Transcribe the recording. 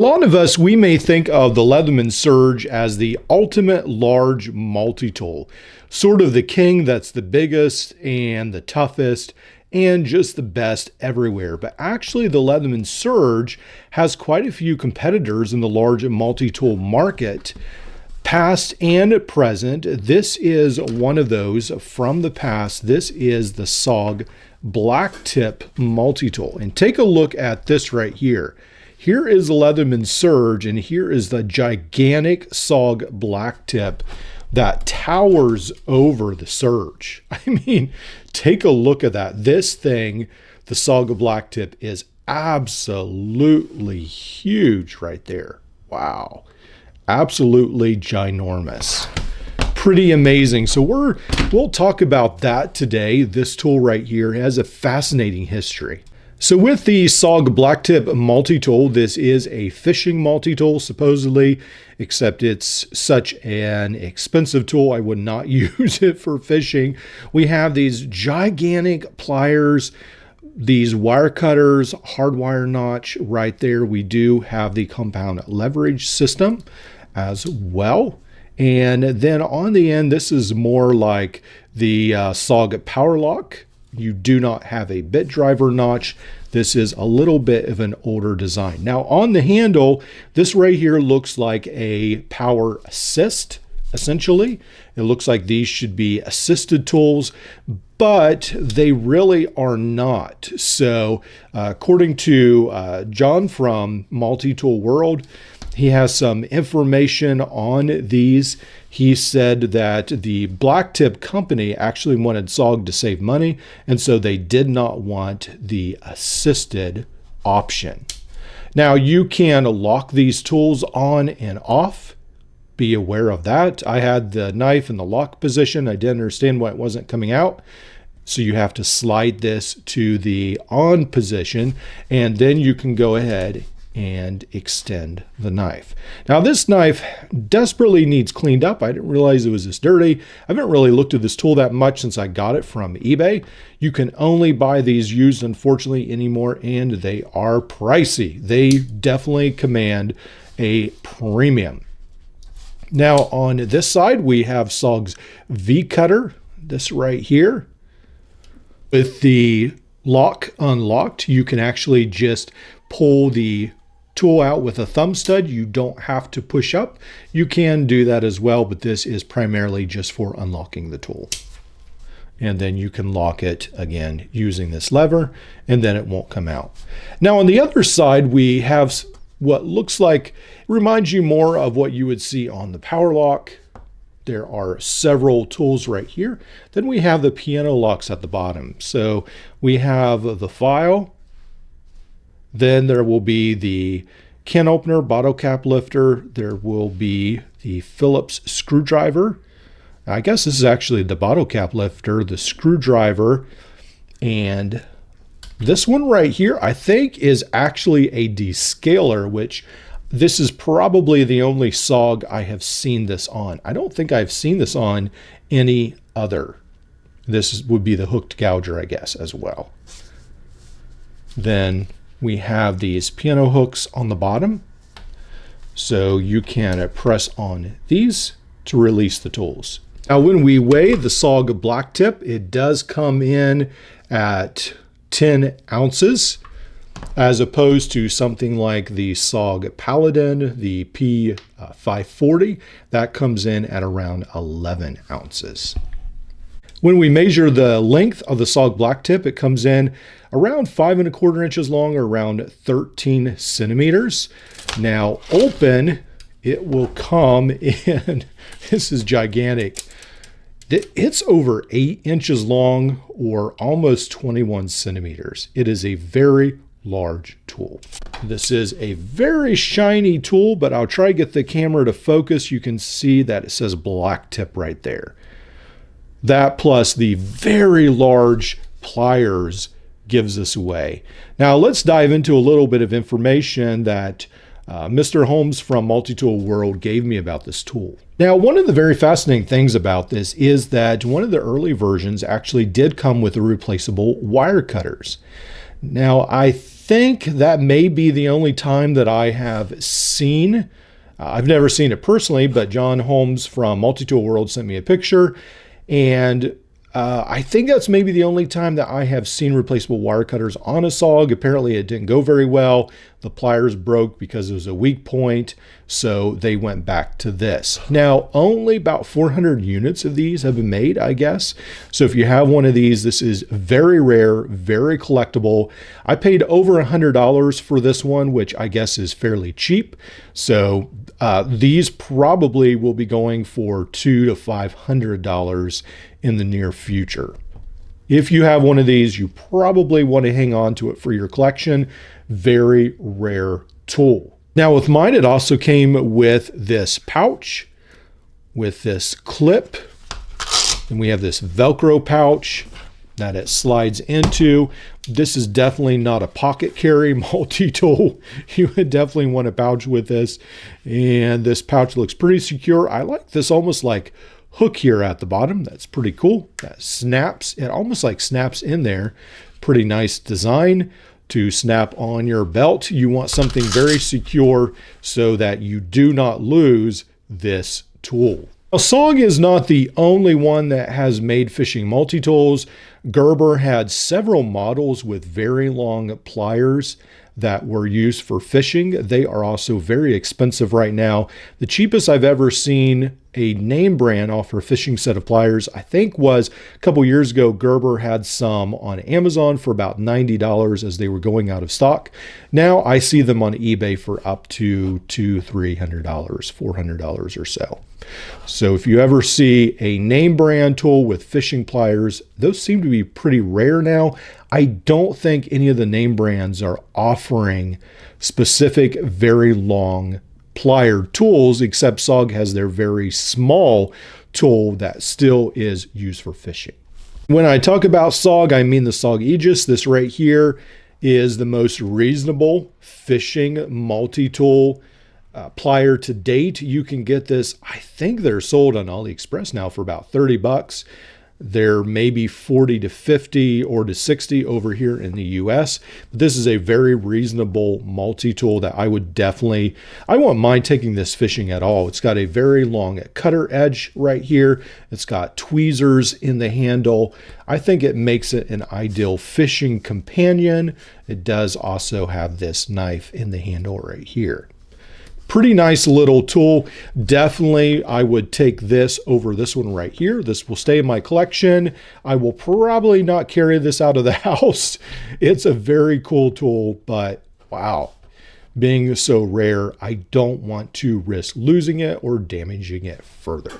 A lot of us, we may think of the Leatherman Surge as the ultimate large multi-tool, sort of the king that's the biggest and the toughest and just the best everywhere. But actually the Leatherman Surge has quite a few competitors in the large multi-tool market, past and present. This is one of those from the past. This is the SOG Black Tip multi-tool. And take a look at this right here. Here is the Leatherman Surge, and here is the gigantic SOG Black Tip that towers over the Surge. I mean, take a look at that. This thing, the SOG Black Tip, is absolutely huge right there. Wow. Absolutely ginormous. Pretty amazing. So we'll talk about that today. This tool right here has a fascinating history. So with the SOG Black Tip multi-tool, this is a fishing multi-tool supposedly, except it's such an expensive tool. I would not use it for fishing. We have these gigantic pliers, these wire cutters, hardwire notch right there. We do have the compound leverage system as well. And then on the end, this is more like the SOG Power Lock. You do not have a bit driver notch. This is a little bit of an older design. Now on the handle, this right here looks like a power assist, essentially. It looks like these should be assisted tools, but they really are not. So according to John from Multi-Tool World, he has some information on these. He said that the Black Tip company actually wanted SOG to save money, and so they did not want the assisted option. Now you can lock these tools on and off. Be aware of that. I had the knife in the lock position. I didn't understand why it wasn't coming out. So you have to slide this to the on position, and then you can go ahead and extend the knife. Now this knife desperately needs cleaned up. I didn't realize it was this dirty. I haven't really looked at this tool that much since I got it from eBay. You can only buy these used, unfortunately, anymore, and they are pricey. They definitely command a premium. Now on this side, we have SOG's V cutter, this right here. With the lock unlocked, you can actually just pull the tool out with a thumb stud. You don't have to push up. You can do that as well, but this is primarily just for unlocking the tool. And then you can lock it again using this lever, and then it won't come out. Now on the other side, we have what looks like, reminds you more of what you would see on the power lock. There are several tools right here. Then we have the piano locks at the bottom. So we have the file. Then there will be the can opener, bottle cap lifter. There will be the Phillips screwdriver. I guess this is actually the bottle cap lifter, the screwdriver, and this one right here, I think, is actually a descaler, which this is probably the only SOG I have seen this on. I don't think I've seen this on any other. This would be the hooked gouger, I guess, as well. Then we have these piano hooks on the bottom. So you can press on these to release the tools. Now when we weigh the SOG Black Tip, it does come in at 10 ounces. As opposed to something like the SOG Paladin, the P540, that comes in at around 11 ounces. When we measure the length of the SOG Black Tip, it comes in around 5¼ inches long, or around 13 centimeters. Now open, it will come in, this is gigantic. It's over 8 inches long, or almost 21 centimeters. It is a very large tool. This is a very shiny tool, but I'll try to get the camera to focus. You can see that it says Black Tip right there. That plus the very large pliers gives us away. Now let's dive into a little bit of information that Mr. Holmes from Multi-Tool World gave me about this tool. Now, one of the very fascinating things about this is that one of the early versions actually did come with replaceable wire cutters. Now, I think that may be the only time that I have seen. I've never seen it personally, but John Holmes from Multi-Tool World sent me a picture, and I think that's maybe the only time that I have seen replaceable wire cutters on a SOG. Apparently it didn't go very well. The pliers broke because it was a weak point, so they went back to this. Now, only about 400 units of these have been made, I guess. So if you have one of these, this is very rare, very collectible. I paid over $100 for this one, which I guess is fairly cheap. So these probably will be going for $200 to $500 in the near future. If you have one of these, you probably want to hang on to it for your collection. Very rare tool. Now with mine, it also came with this pouch, with this clip, and we have this Velcro pouch that it slides into. This is definitely not a pocket carry multi-tool. You would definitely want a pouch with this, and this pouch looks pretty secure. I like this almost like hook here at the bottom. That's pretty cool. That snaps, it almost like snaps in there. Pretty nice design to snap on your belt. You want something very secure so that you do not lose this tool. Now, SOG is not the only one that has made fishing multi-tools. Gerber had several models with very long pliers that were used for fishing. They are also very expensive right now. The cheapest I've ever seen a name brand offer a fishing set of pliers, I think, was a couple years ago. Gerber had some on Amazon for about $90 as they were going out of stock. Now I see them on eBay for up to $200, $300, $400 or so. So if you ever see a name brand tool with fishing pliers, those seem to be pretty rare now. I don't think any of the name brands are offering specific very long plier tools, except SOG has their very small tool that still is used for fishing. When I talk about SOG, I mean the SOG Aegis. This right here is the most reasonable fishing multi-tool plier to date. You can get this, I think they're sold on AliExpress now for about 30 bucks. They're maybe 40 to 50 or to 60 over here in the US. But this is a very reasonable multi-tool that I would definitely, I won't mind taking this fishing at all. It's got a very long cutter edge right here. It's got tweezers in the handle. I think it makes it an ideal fishing companion. It does also have this knife in the handle right here. Pretty nice little tool. Definitely, I would take this over this one right here. This will stay in my collection. I will probably not carry this out of the house. It's a very cool tool, but wow, being so rare, I don't want to risk losing it or damaging it further.